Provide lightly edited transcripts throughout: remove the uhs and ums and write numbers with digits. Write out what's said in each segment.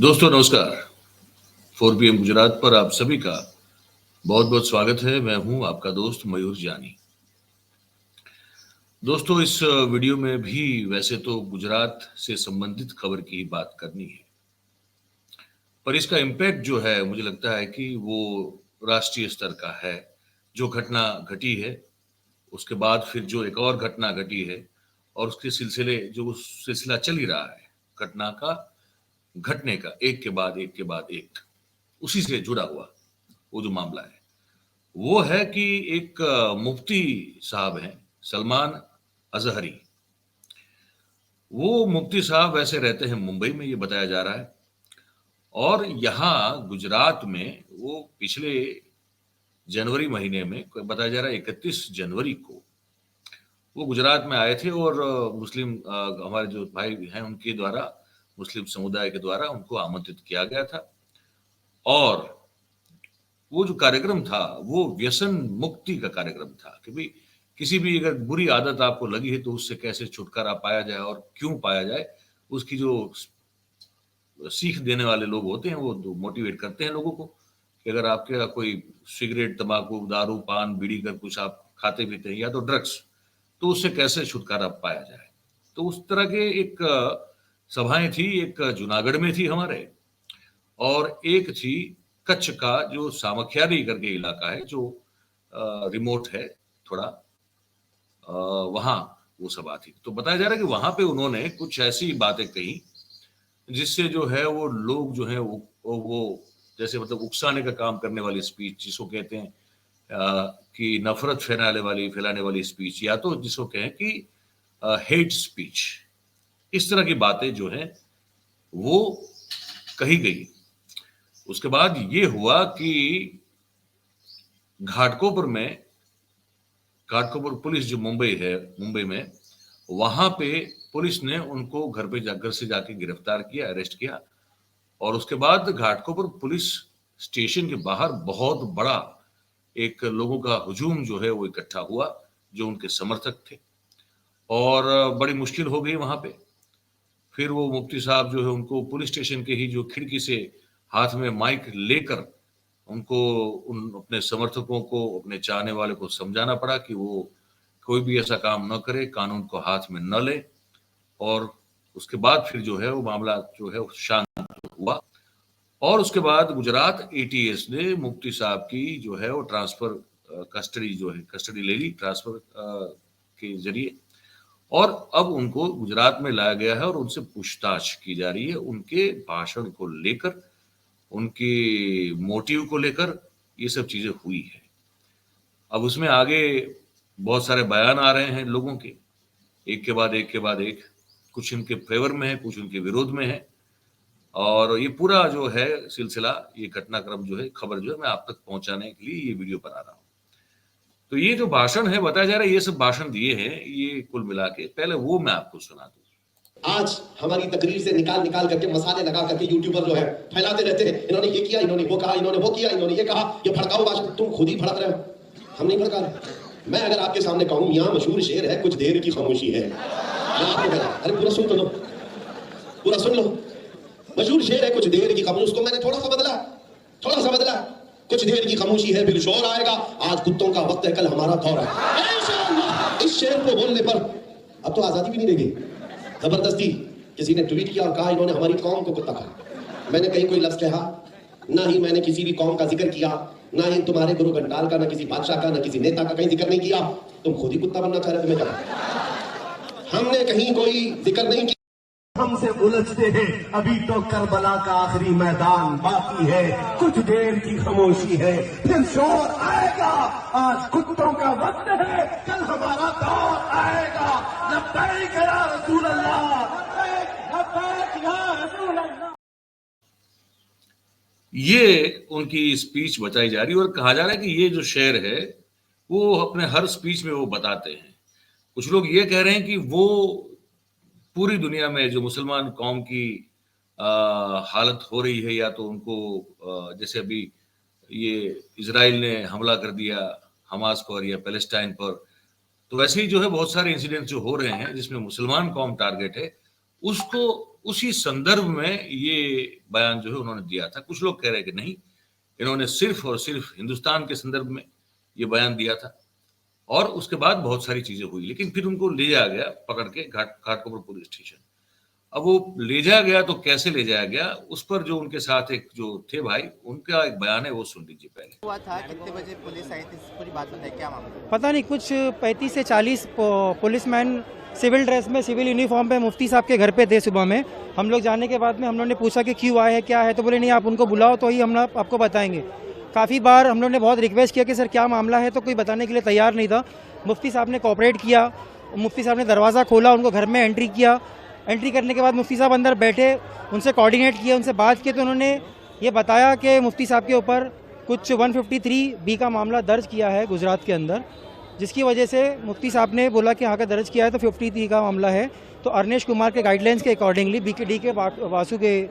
दोस्तों नमस्कार। 4 PM गुजरात पर आप सभी का बहुत बहुत स्वागत है। मैं हूं आपका दोस्त मयूर जानी। दोस्तों इस वीडियो में भी वैसे तो गुजरात से संबंधित खबर की ही बात करनी है, पर इसका इम्पैक्ट जो है मुझे लगता है कि वो राष्ट्रीय स्तर का है। जो घटना घटी है उसके बाद फिर जो एक और घटना घटी है और उसके सिलसिला चल ही रहा है घटना का घटने का, एक के बाद एक उसी से जुड़ा हुआ वो जो मामला है वो है कि एक मुफ्ती साहब हैं सलमान अजहरी। वो मुफ्ती साहब वैसे रहते हैं मुंबई में, ये बताया जा रहा है, और यहाँ गुजरात में वो पिछले जनवरी महीने में बताया जा रहा है 31 जनवरी को वो गुजरात में आए थे और मुस्लिम हमारे जो भाई हैं उनके द्वारा, मुस्लिम समुदाय के द्वारा उनको आमंत्रित किया गया था। और वो जो कार्यक्रम था वो व्यसन मुक्ति का कार्यक्रम था कि भाई किसी भी अगर बुरी आदत आपको लगी है तो उससे कैसे छुटकारा पाया जाए और क्यों पाया जाए। उसकी जो सीख देने वाले लोग होते हैं वो मोटिवेट करते हैं लोगों को कि अगर आपके कोई सिगरेट, तंबाकू, दारू, पान, बीड़ी कर कुछ आप खाते पीते हैं या तो ड्रग्स, तो उससे कैसे छुटकारा पाया जाए। तो उस तरह के एक सभाएं थी, एक जूनागढ़ में थी हमारे, और एक थी कच्छ का जो सामखियारी करके इलाका है जो रिमोट है थोड़ा, वहां वो सभा थी। तो बताया जा रहा है कि वहां पे उन्होंने कुछ ऐसी बातें कही जिससे जो है वो लोग जो है वो जैसे मतलब उकसाने का काम करने वाली स्पीच जिसको कहते हैं कि नफरत फैलाने वाली स्पीच, या तो जिसको कहें कि हेट स्पीच, इस तरह की बातें जो है वो कही गई। उसके बाद ये हुआ कि घाटकोपर पुलिस जो मुंबई में, वहां पे पुलिस ने उनको घर से जाके गिरफ्तार किया, अरेस्ट किया। और उसके बाद घाटकोपर पुलिस स्टेशन के बाहर बहुत बड़ा एक लोगों का हुजूम जो है वो इकट्ठा हुआ जो उनके समर्थक थे, और बड़ी मुश्किल हो गई वहां पे। फिर वो मुफ्ती साहब जो है उनको पुलिस स्टेशन के ही जो खिड़की से हाथ में माइक लेकर उनको उन अपने समर्थकों को, अपने चाहने वाले को समझाना पड़ा कि वो कोई भी ऐसा काम न करे, कानून को हाथ में न ले। और उसके बाद फिर जो है वो मामला जो है शांत हुआ। और उसके बाद गुजरात एटीएस ने मुफ्ती साहब की जो है वो कस्टडी ले ली ट्रांसफर के जरिए, और अब उनको गुजरात में लाया गया है और उनसे पूछताछ की जा रही है उनके भाषण को लेकर, उनके मोटिव को लेकर। ये सब चीजें हुई है। अब उसमें आगे बहुत सारे बयान आ रहे हैं लोगों के, एक के बाद एक, कुछ इनके फेवर में है, कुछ उनके विरोध में है। और ये पूरा जो है सिलसिला, ये घटनाक्रम जो है, खबर जो है, मैं आप तक पहुंचाने के लिए ये वीडियो बना रहा हूँ। तो ये जो भाषण है बताया जा रहा है, ये सब भाषण दिए हैं ये कुल मिला के, पहले वो मैं आपको सुना दूं। आज हमारी तकरीर से निकाल करके मसाले लगा करके यूट्यूबर जो है फैलाते रहते हैं, इन्होंने ये किया, इन्होंने वो कहा, इन्होंने वो किया, इन्होंने ये कहा, ये भड़काऊ भाषण। तुम खुद ही भड़क रहे हो, हम नहीं भड़का रहे। मैं अगर आपके सामने कहूं यहाँ मशहूर शेर है, कुछ देर की खामोशी है, अरे पूरा सुन लो, पूरा सुन लो। मशहूर शेर है कुछ देर की खामोशी, उसको मैंने थोड़ा सा बदला, कुछ देर की खामोशी है फिर शोर आएगा, आज कुत्तों का वक्त है, कल हमारा दौर है। इस शेर को बोलने पर अब तो आजादी भी नहीं रहेगी। जबरदस्ती किसी ने ट्वीट किया और कहा इन्होंने हमारी कौम को कुत्ता कहा। मैंने कहीं कोई लफ्ज कहा, ना ही मैंने किसी भी कौम का जिक्र किया, ना ही तुम्हारे गुरु घंटाल का, ना किसी बादशाह का, ना किसी नेता का कहीं जिक्र नहीं किया। तुम खुद ही कुत्ता बनना चाह रहे, तुम्हें क्या? हमने कहीं कोई जिक्र नहीं किया। हमसे उलझते हैं, अभी तो करबला का आखिरी मैदान बाकी है, कुछ देर की खामोशी है फिर शोर आएगा, आज कुत्तों का वक्त है, कल हमारा दौर आएगा। लब्बैक या रसूल अल्लाह, लब्बैक या रसूल अल्लाह। ये उनकी स्पीच बताई जा रही है और कहा जा रहा है कि ये जो शेर है वो अपने हर स्पीच में वो बताते हैं। कुछ लोग ये कह रहे हैं कि वो पूरी दुनिया में जो मुसलमान कौम की हालत हो रही है, या तो उनको जैसे अभी ये इजराइल ने हमला कर दिया हमास पर या पैलेस्टाइन पर, तो वैसे ही जो है बहुत सारे इंसिडेंट जो हो रहे हैं जिसमें मुसलमान कौम टारगेट है, उसको उसी संदर्भ में ये बयान जो है उन्होंने दिया था। कुछ लोग कह रहे हैं कि नहीं, इन्होंने सिर्फ और सिर्फ हिंदुस्तान के संदर्भ में ये बयान दिया था और उसके बाद बहुत सारी चीजें हुई, लेकिन फिर उनको ले जाया गया पकड़ के घाटकोपर पुलिस स्टेशन। अब वो ले जाया गया तो कैसे ले जाया गया, उस पर जो उनके साथ एक जो थे भाई, उनका एक बयान है, वो सुन लीजिए पहले। हुआ था, कितने बजे पुलिस आई थी, पूरी बात बताइए, क्या मामला? पता नहीं, कुछ 35 से 40 पुलिसमैन सिविल ड्रेस में, सिविल यूनिफॉर्म पे मुफ्ती साहब के घर पे थे सुबह में। हम लोग जाने के बाद में हम लोग ने पूछा कि क्यों आए हैं, क्या है, तो बोले नहीं, आप उनको बुलाओ तो ही हम लोग आपको बताएंगे। काफ़ी बार हम लोग ने बहुत रिक्वेस्ट किया कि सर क्या मामला है, तो कोई बताने के लिए तैयार नहीं था। मुफ्ती साहब ने कोऑपरेट किया, मुफ्ती साहब ने दरवाज़ा खोला, उनको घर में एंट्री किया। एंट्री करने के बाद मुफ्ती साहब अंदर बैठे, उनसे कोऑर्डिनेट किया, उनसे बात की, तो उन्होंने ये बताया कि मुफ्ती साहब के ऊपर कुछ 153B का मामला दर्ज किया है गुजरात के अंदर, जिसकी वजह से मुफ्ती साहब ने बोला कि हाँ का दर्ज किया है तो 53 का मामला है। तो अर्नेश कुमार के गाइडलाइंस के अकॉर्डिंगली, BKD वासु के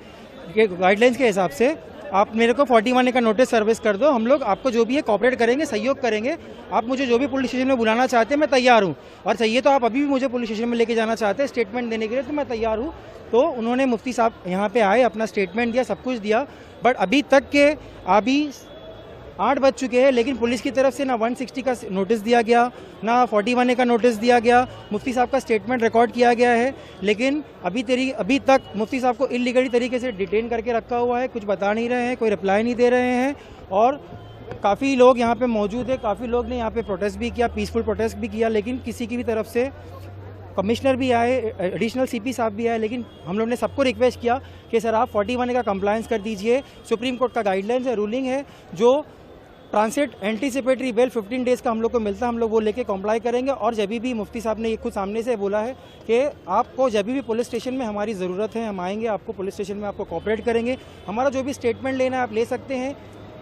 गाइडलाइंस के हिसाब से आप मेरे को 41A का नोटिस सर्विस कर दो, हम लोग आपको जो भी है कोऑपरेट करेंगे, सहयोग करेंगे। आप मुझे जो भी पुलिस स्टेशन में बुलाना चाहते हैं मैं तैयार हूँ, और चाहिए तो आप अभी भी मुझे पुलिस स्टेशन में लेके जाना चाहते हैं स्टेटमेंट देने के लिए, तो मैं तैयार हूँ। तो उन्होंने, मुफ्ती साहब यहाँ पे आए, अपना स्टेटमेंट दिया, सब कुछ दिया। बट अभी तक के अभी 8 बज चुके हैं, लेकिन पुलिस की तरफ से ना 160 का नोटिस दिया गया, ना 41A का नोटिस दिया गया। मुफ्ती साहब का स्टेटमेंट रिकॉर्ड किया गया है, लेकिन अभी तक मुफ्ती साहब को इलीगली तरीके से डिटेन करके रखा हुआ है, कुछ बता नहीं रहे हैं, कोई रिप्लाई नहीं दे रहे हैं। और काफ़ी लोग यहाँ पे मौजूद है, काफ़ी लोग ने यहाँ पे प्रोटेस्ट भी किया, पीसफुल प्रोटेस्ट भी किया, लेकिन किसी की भी तरफ से, कमिश्नर भी आए, एडिशनल CP साहब भी आए, लेकिन हम लोग ने सबको रिक्वेस्ट किया कि सर आप 41A का कंप्लायंस कर दीजिए। सुप्रीम कोर्ट का गाइडलाइंस है, रूलिंग है, जो ट्रांसिट एंटीसिपेटरी बेल 15 डेज़ का हम लोग को मिलता है, हम लोग वो लेके कॉम्प्लाई करेंगे। और जब भी मुफ्ती साहब ने ये खुद सामने से बोला है कि आपको जब भी पुलिस स्टेशन में हमारी ज़रूरत है, हम आएंगे, आपको पुलिस स्टेशन में आपको कोऑपरेट करेंगे, हमारा जो भी स्टेटमेंट लेना है आप ले सकते हैं।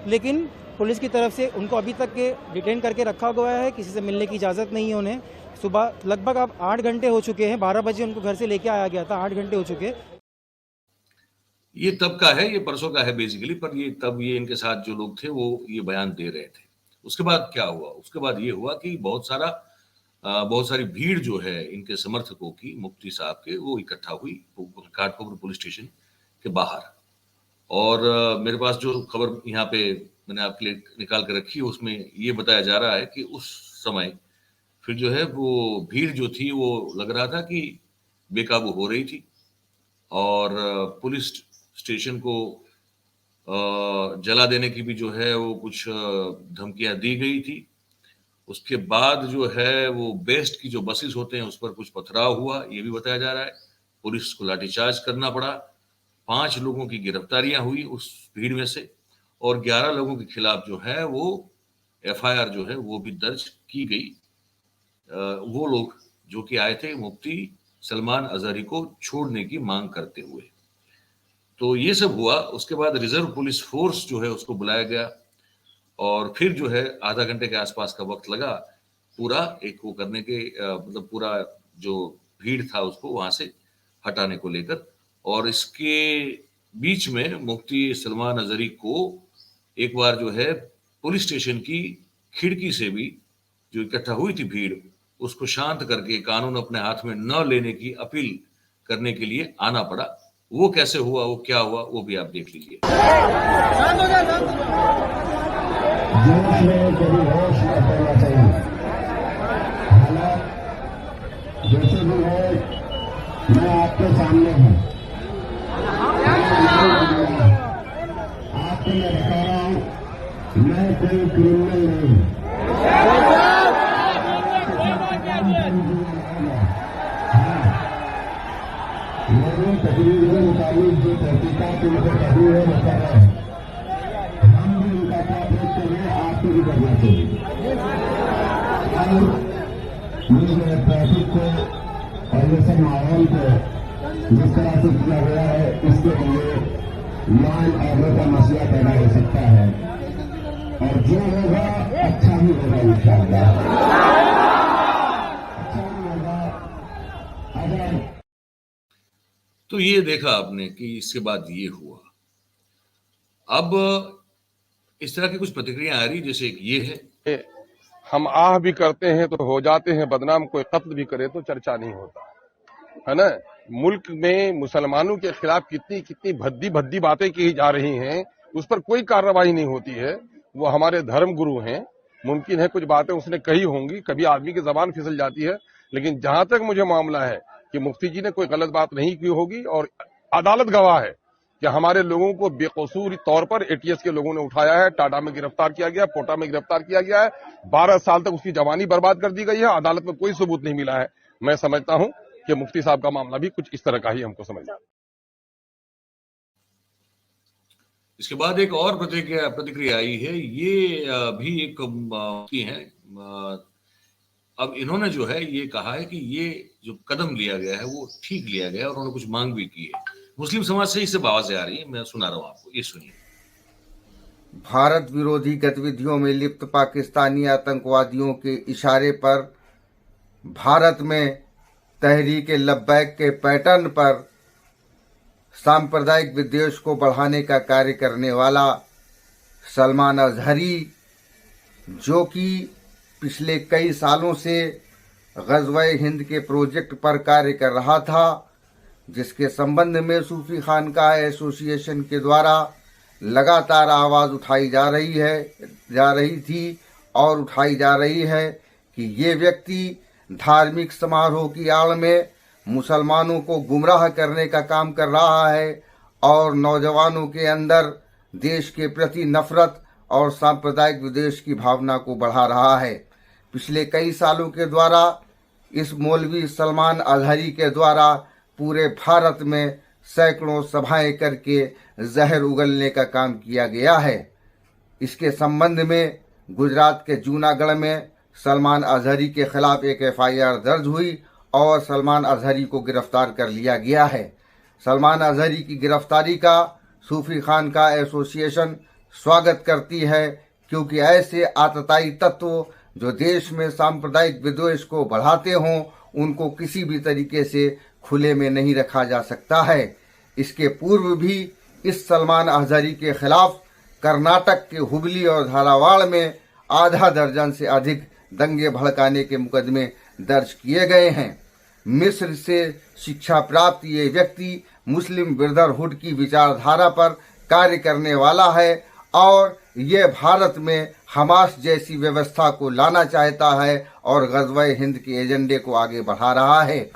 लेकिन पुलिस की तरफ से उनको अभी तक के डिटेन करके रखा गया है, किसी से मिलने की इजाज़त नहीं है उन्हें। सुबह लगभग अब 8 घंटे हो चुके हैं, 12 बजे उनको घर से लेके आया गया था, 8 घंटे हो चुके। ये तब का है, ये परसों का है बेसिकली, पर ये तब ये इनके साथ जो लोग थे वो ये बयान दे रहे थे। उसके बाद क्या हुआ? उसके बाद ये हुआ कि बहुत सारी भीड़ जो है इनके समर्थकों की, मुफ्ती साहब के, वो इकट्ठा हुई घाटकोपर पुलिस स्टेशन के बाहर। और मेरे पास जो खबर यहाँ पे मैंने आपके लिए निकाल कर रखी है, उसमें ये बताया जा रहा है कि उस समय फिर जो है वो भीड़ जो थी वो लग रहा था कि बेकाबू हो रही थी, और पुलिस स्टेशन को जला देने की भी जो है वो कुछ धमकियां दी गई थी। उसके बाद जो है वो बेस्ट की जो बसेस होते हैं उस पर कुछ पथराव हुआ, ये भी बताया जा रहा है। पुलिस को लाठीचार्ज करना पड़ा, 5 लोगों की गिरफ्तारियां हुई उस भीड़ में से, और 11 लोगों के खिलाफ जो है वो FIR जो है वो भी दर्ज की गई। वो लोग जो कि आए थे मुफ्ती सलमान अजहरी को छोड़ने की मांग करते हुए। तो ये सब हुआ। उसके बाद रिजर्व पुलिस फोर्स जो है उसको बुलाया गया, और फिर जो है आधा घंटे के आसपास का वक्त लगा पूरा एक वो करने के, मतलब पूरा जो भीड़ था उसको वहां से हटाने को लेकर। और इसके बीच में मुफ्ती सलमान अजहरी को एक बार जो है पुलिस स्टेशन की खिड़की से भी जो इकट्ठा हुई थी भीड़, उसको शांत करके कानून अपने हाथ में न लेने की अपील करने के लिए आना पड़ा। वो कैसे हुआ, वो क्या हुआ, वो भी आप देख लीजिए। जीवन में कभी होश न करना चाहिए। हालात जैसे भी है, मैं आपके सामने हूँ, आपको मैं बता रहा हूँ, मैं कोई क्रिमिनल नहीं हूँ। मेरी तकरीर के मुताबिक जो तहकीकात उनको कभी है वो कर रहे हैं, हम भी उनका साथ देखते हुए आपको भी करना चाहिए। ये ट्रैफिक को और ये सब माहौल को जिस तरह से किया गया है, इसके लिए लॉ एंड ऑर्डर का मसला पैदा हो सकता है, और जो होगा अच्छा ही होगा इंशाअल्लाह। अच्छा ही होगा। अगर तो ये देखा आपने कि इसके बाद ये हुआ। अब इस तरह की कुछ प्रतिक्रिया आ रही, जैसे एक ये है, हम आह भी करते हैं तो हो जाते हैं बदनाम, कोई कत्ल भी करे तो चर्चा नहीं होता है ना। मुल्क में मुसलमानों के खिलाफ कितनी कितनी भद्दी भद्दी बातें की जा रही हैं, उस पर कोई कार्रवाई नहीं होती है। वो हमारे धर्म गुरु हैं, मुमकिन है कुछ बातें उसने कही होंगी, कभी आदमी की जबान फिसल जाती है, लेकिन जहां तक मुझे मामला है कि मुफ्ती जी ने कोई गलत बात नहीं की होगी और अदालत गवाह है कि हमारे लोगों को बेकसूर तौर पर एटीएस के लोगों ने उठाया है, टाटा में गिरफ्तार किया गया, कोटा में गिरफ्तार किया गया है, 12 साल तक उसकी जवानी बर्बाद कर दी गई है, अदालत में कोई सबूत नहीं मिला है। मैं समझता हूं कि मुफ्ती साहब का मामला भी कुछ इस तरह का ही हमको समझना है। इसके बाद एक और प्रतिक्रिया आई है, ये भी एक की है। अब इन्होंने जो है ये कहा है कि ये जो कदम लिया गया है वो ठीक लिया गया है और उन्होंने कुछ मांग भी की है। मुस्लिम समाज से इससे आवाजें आ रही है, मैं सुना रहा हूं आपको, ये सुनिए। भारत विरोधी गतिविधियों में लिप्त पाकिस्तानी आतंकवादियों के इशारे पर भारत में तहरीक लब्बैक के पैटर्न पर सांप्रदायिक विद्वेष को बढ़ाने का कार्य करने वाला सलमान अजहरी, जो कि पिछले कई सालों से ग़ज़वा-ए हिंद के प्रोजेक्ट पर कार्य कर रहा था, जिसके संबंध में सूफी खानकाह एसोसिएशन के द्वारा लगातार आवाज़ उठाई जा रही थी और उठाई जा रही है कि ये व्यक्ति धार्मिक समारोह की आड़ में मुसलमानों को गुमराह करने का काम कर रहा है और नौजवानों के अंदर देश के प्रति नफरत और सांप्रदायिक विद्वेष की भावना को बढ़ा रहा है। पिछले कई सालों के द्वारा इस मौलवी सलमान अजहरी के द्वारा पूरे भारत में सैकड़ों सभाएं करके जहर उगलने का काम किया गया है। इसके संबंध में गुजरात के जूनागढ़ में सलमान अजहरी के खिलाफ एक एफआईआर दर्ज हुई और सलमान अजहरी को गिरफ्तार कर लिया गया है। सलमान अजहरी की गिरफ्तारी का सूफी खानकाह एसोसिएशन स्वागत करती है, क्योंकि ऐसे आतताई तत्व जो देश में सांप्रदायिक विद्वेष को बढ़ाते हों, उनको किसी भी तरीके से खुले में नहीं रखा जा सकता है। इसके पूर्व भी इस सलमान अजहरी के खिलाफ कर्नाटक के हुबली और धारावाड़ में आधा दर्जन से अधिक दंगे भड़काने के मुकदमे दर्ज किए गए हैं। मिस्र से शिक्षा प्राप्त ये व्यक्ति मुस्लिम ब्रदरहुड की विचारधारा पर कार्य करने वाला है और ये भारत में हमास जैसी व्यवस्था को लाना चाहता है और ग़ज़वा-ए हिंद के एजेंडे को आगे बढ़ा रहा है।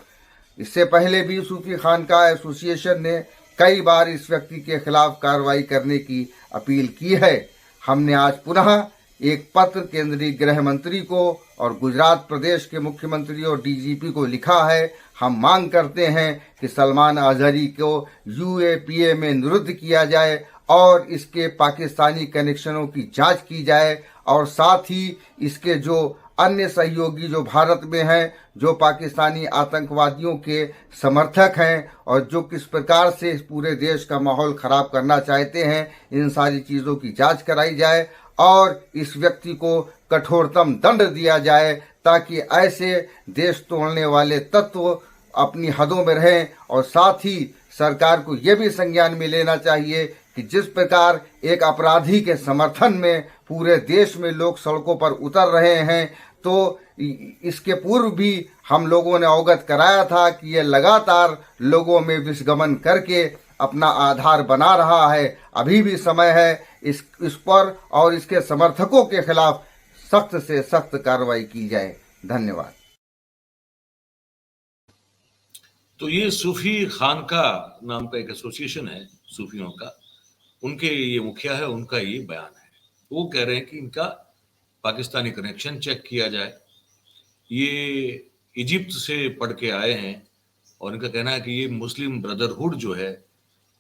इससे पहले भी सूफी खानकाह एसोसिएशन ने कई बार इस व्यक्ति के खिलाफ कार्रवाई करने की अपील की है। हमने आज पुनः एक पत्र केंद्रीय गृह मंत्री को और गुजरात प्रदेश के मुख्यमंत्री और डीजीपी को लिखा है। हम मांग करते हैं कि सलमान अजहरी को यूएपीए में निरुद्ध किया जाए और इसके पाकिस्तानी कनेक्शनों की जांच की जाए और साथ ही इसके जो अन्य सहयोगी जो भारत में हैं, जो पाकिस्तानी आतंकवादियों के समर्थक हैं और जो किस प्रकार से इस पूरे देश का माहौल खराब करना चाहते हैं, इन सारी चीज़ों की जांच कराई जाए और इस व्यक्ति को कठोरतम दंड दिया जाए, ताकि ऐसे देश तोड़ने वाले तत्व अपनी हदों में रहें। और साथ ही सरकार को यह भी संज्ञान में लेना चाहिए कि जिस प्रकार एक अपराधी के समर्थन में पूरे देश में लोग सड़कों पर उतर रहे हैं, तो इसके पूर्व भी हम लोगों ने अवगत कराया था कि ये लगातार लोगों में विषगमन करके अपना आधार बना रहा है। अभी भी समय है इस पर और इसके समर्थकों के खिलाफ सख्त से सख्त कार्रवाई की जाए। धन्यवाद। तो ये सूफी खानकाह नाम का एक एसोसिएशन है सूफियों का, उनके ये मुखिया है, उनका ये बयान है। वो कह रहे हैं कि इनका पाकिस्तानी कनेक्शन चेक किया जाए। ये इजिप्ट से पढ़ के आए हैं और इनका कहना है कि ये मुस्लिम ब्रदरहुड जो है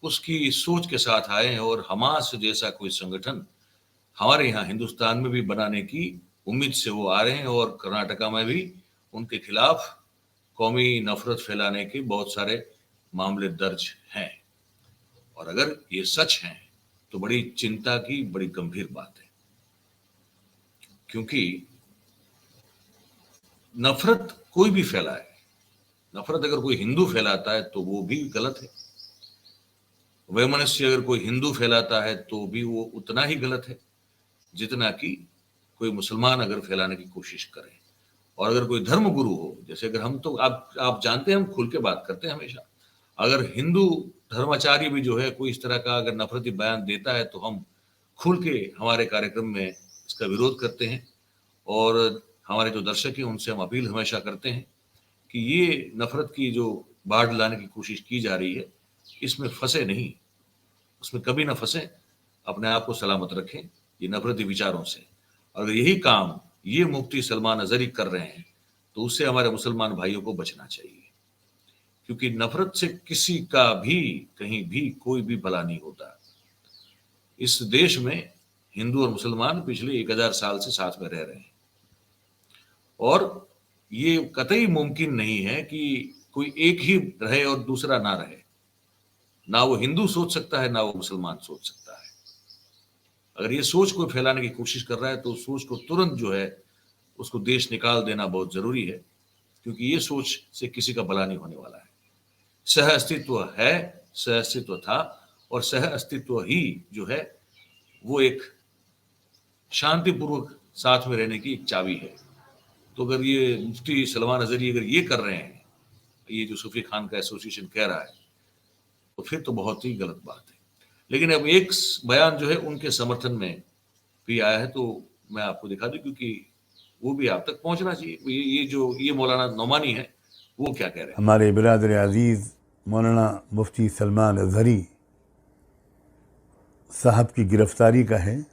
उसकी सोच के साथ आए हैं और हमास जैसा कोई संगठन हमारे यहाँ हिंदुस्तान में भी बनाने की उम्मीद से वो आ रहे हैं और कर्नाटका में भी उनके खिलाफ कौमी नफरत फैलाने के बहुत सारे मामले दर्ज हैं। और अगर ये सच है तो बड़ी चिंता की बड़ी गंभीर बात है, क्योंकि नफरत कोई भी फैलाए, नफरत अगर कोई हिंदू फैलाता है तो वो भी गलत है, वैमनस्य अगर कोई हिंदू फैलाता है तो भी वो उतना ही गलत है जितना कि कोई मुसलमान अगर फैलाने की कोशिश करे। और अगर कोई धर्म गुरु हो, जैसे अगर हम तो आप जानते हैं हम खुल के बात करते हैं हमेशा, अगर हिंदू धर्माचार्य भी जो है कोई इस तरह का अगर नफरती बयान देता है तो हम खुल के हमारे कार्यक्रम में इसका विरोध करते हैं, और हमारे जो दर्शक हैं उनसे हम अपील हमेशा करते हैं कि ये नफरत की जो बाढ़ लाने की कोशिश की जा रही है इसमें फंसे नहीं, उसमें कभी ना फंसे, अपने आप को सलामत रखें ये नफरती विचारों से। अगर यही काम ये मुफ्ती सलमान अजहरी कर रहे हैं तो उससे हमारे मुसलमान भाइयों को बचना चाहिए, क्योंकि नफरत से किसी का भी कहीं भी कोई भी भला नहीं होता। इस देश में हिंदू और मुसलमान पिछले 1000 साल से साथ में रह रहे हैं, और ये कतई मुमकिन नहीं है कि कोई एक ही रहे और दूसरा ना रहे। ना वो हिंदू सोच सकता है, ना वो मुसलमान सोच सकता है। अगर ये सोच को फैलाने की कोशिश कर रहा है तो सोच को तुरंत जो है उसको देश निकाल देना बहुत जरूरी है, क्योंकि ये सोच से किसी का भला नहीं होने वाला है। सह अस्तित्व है, सह अस्तित्व था, और सह अस्तित्व ही जो है वो एक शांतिपूर्वक साथ में रहने की एक चाबी है। तो अगर ये मुफ्ती सलमान अजहरी अगर ये कर रहे हैं, ये जो सूफी खान का एसोसिएशन कह रहा है, तो फिर तो बहुत ही गलत बात है। लेकिन अब एक बयान जो है उनके समर्थन में भी आया है, तो मैं आपको दिखा दूं, क्योंकि वो भी आप तक पहुंचना चाहिए। ये मौलाना नौमानी है, वो क्या कह रहे हैं। हमारे बिरादर अजीज़ मौलाना मुफ्ती सलमान अजहरी साहब की गिरफ्तारी का है।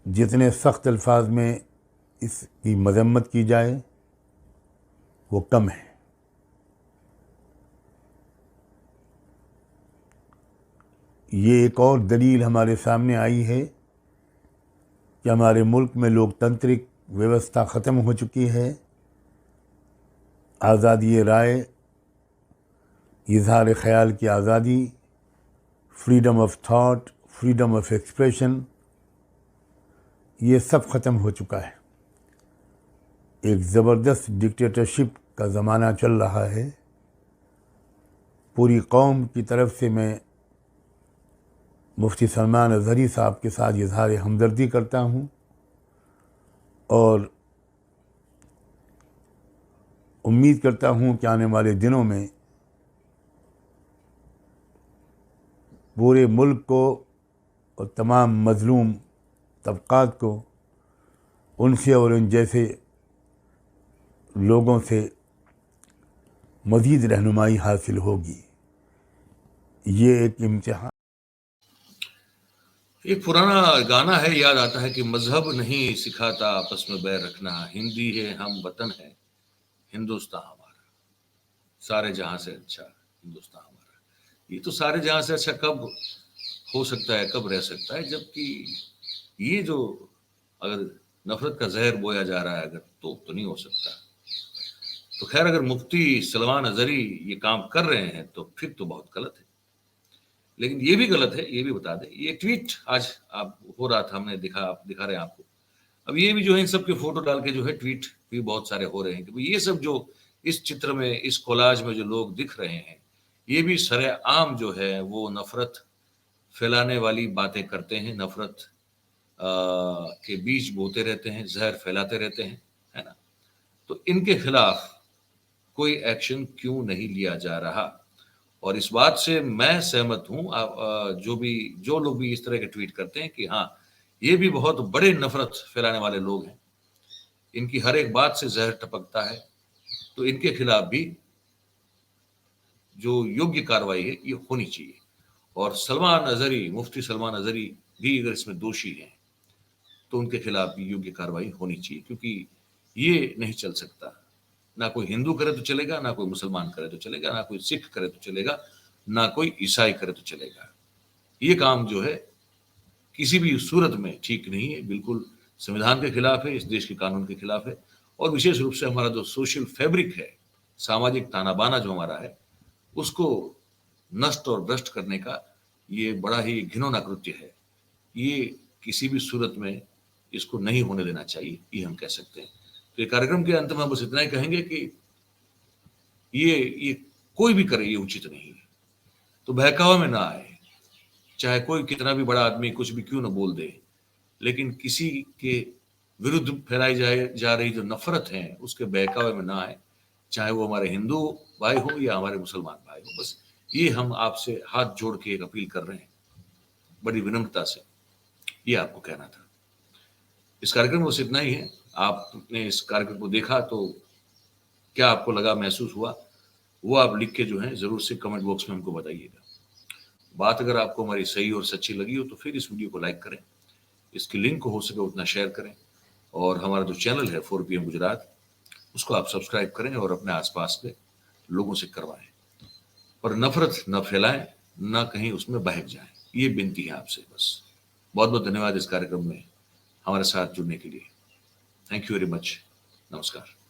जितने सख्त अल्फाज में इसकी मजम्मत की जाए वो कम है। ये एक और दलील हमारे सामने आई है कि हमारे मुल्क में लोकतांत्रिक व्यवस्था ख़त्म हो चुकी है। आज़ादी राय, इजहार ख्याल की आज़ादी, freedom of thought, freedom of expression, ये सब ख़त्म हो चुका है। एक ज़बरदस्त डिक्टेटरशिप का ज़माना चल रहा है। पूरी कौम की तरफ से मैं मुफ्ती सलमान अजहरी साहब के साथ इजहार हमदर्दी करता हूँ, और उम्मीद करता हूँ कि आने वाले दिनों में पूरे मुल्क को और तमाम मज़लूम तबक़ात को उनसे और उन जैसे लोगों से मज़ीद रहनुमाई हासिल होगी। ये एक इम्तिहान। एक पुराना गाना है, याद आता है कि मजहब नहीं सिखाता आपस में बैर रखना, हिंदी है हम वतन है हिंदुस्तान हमारा, सारे जहां से अच्छा हिंदुस्तान हमारा। ये तो सारे जहां से अच्छा कब हो सकता है, कब रह सकता है, जबकि ये जो अगर नफरत का जहर बोया जा रहा है अगर, तो नहीं हो सकता। तो खैर, अगर मुफ्ती सलमान अजहरी ये काम कर रहे हैं तो फिर तो बहुत गलत है। लेकिन ये भी गलत है, ये भी बता दें, ये ट्वीट आज आप हो रहा था, हमने दिखा रहे हैं आपको। अब ये भी जो है इन सब के फोटो डाल के जो है ट्वीट भी बहुत सारे हो रहे हैं कि ये सब जो इस चित्र में, इस कोलाज में जो लोग दिख रहे हैं, ये भी सरेआम जो है वो नफरत फैलाने वाली बातें करते हैं, नफरत के बीज बोते रहते हैं, जहर फैलाते रहते हैं, है ना। तो इनके खिलाफ कोई एक्शन क्यों नहीं लिया जा रहा? और इस बात से मैं सहमत हूं, जो लोग भी इस तरह के ट्वीट करते हैं कि हाँ, ये भी बहुत बड़े नफरत फैलाने वाले लोग हैं, इनकी हर एक बात से जहर टपकता है, तो इनके खिलाफ भी जो योग्य कार्रवाई है ये होनी चाहिए। और सलमान अजहरी, मुफ्ती सलमान अजहरी भी अगर इसमें दोषी हैं तो उनके खिलाफ भी योग्य कार्रवाई होनी चाहिए, क्योंकि ये नहीं चल सकता। ना कोई हिंदू करे तो चलेगा, ना कोई मुसलमान करे तो चलेगा, ना कोई सिख करे तो चलेगा, ना कोई ईसाई करे तो चलेगा। ये काम जो है किसी भी सूरत में ठीक नहीं है, बिल्कुल संविधान के खिलाफ है, इस देश के कानून के खिलाफ है, और विशेष रूप से हमारा जो सोशल फैब्रिक है, सामाजिक ताना बाना जो हमारा है, उसको नष्ट और भ्रष्ट करने का ये बड़ा ही घिनौना कृत्य है। ये किसी भी सूरत में इसको नहीं होने देना चाहिए, ये हम कह सकते हैं। तो ये कार्यक्रम के अंत में हम बस इतना ही कहेंगे कि ये कोई भी करे, ये उचित नहीं है। तो बहकावा में ना आए, चाहे कोई कितना भी बड़ा आदमी कुछ भी क्यों ना बोल दे, लेकिन किसी के विरुद्ध फैलाई जा रही जो नफरत है उसके बहकावे में ना आए, चाहे वो हमारे हिंदू भाई हो या हमारे मुसलमान भाई हो। बस ये हम आपसे हाथ जोड़ के एक अपील कर रहे हैं, बड़ी विनम्रता से, ये आपको कहना था। इस कार्यक्रम में बस इतना ही है। आपने इस कार्यक्रम को देखा तो क्या आपको लगा, महसूस हुआ, वो आप लिख के जो है जरूर से कमेंट बॉक्स में हमको बताइएगा। बात अगर आपको हमारी सही और सच्ची लगी हो तो फिर इस वीडियो को लाइक करें, इसकी लिंक को हो सके उतना शेयर करें, और हमारा जो चैनल है 4 PM गुजरात, उसको आप सब्सक्राइब करें और अपने आसपास के लोगों से करवाएं, और नफरत न फैलाएं, न कहीं उसमें बहक जाएं। ये विनती है आपसे बस। बहुत बहुत धन्यवाद इस कार्यक्रम में हमारे साथ जुड़ने के लिए। Thank you very much. नमस्कार।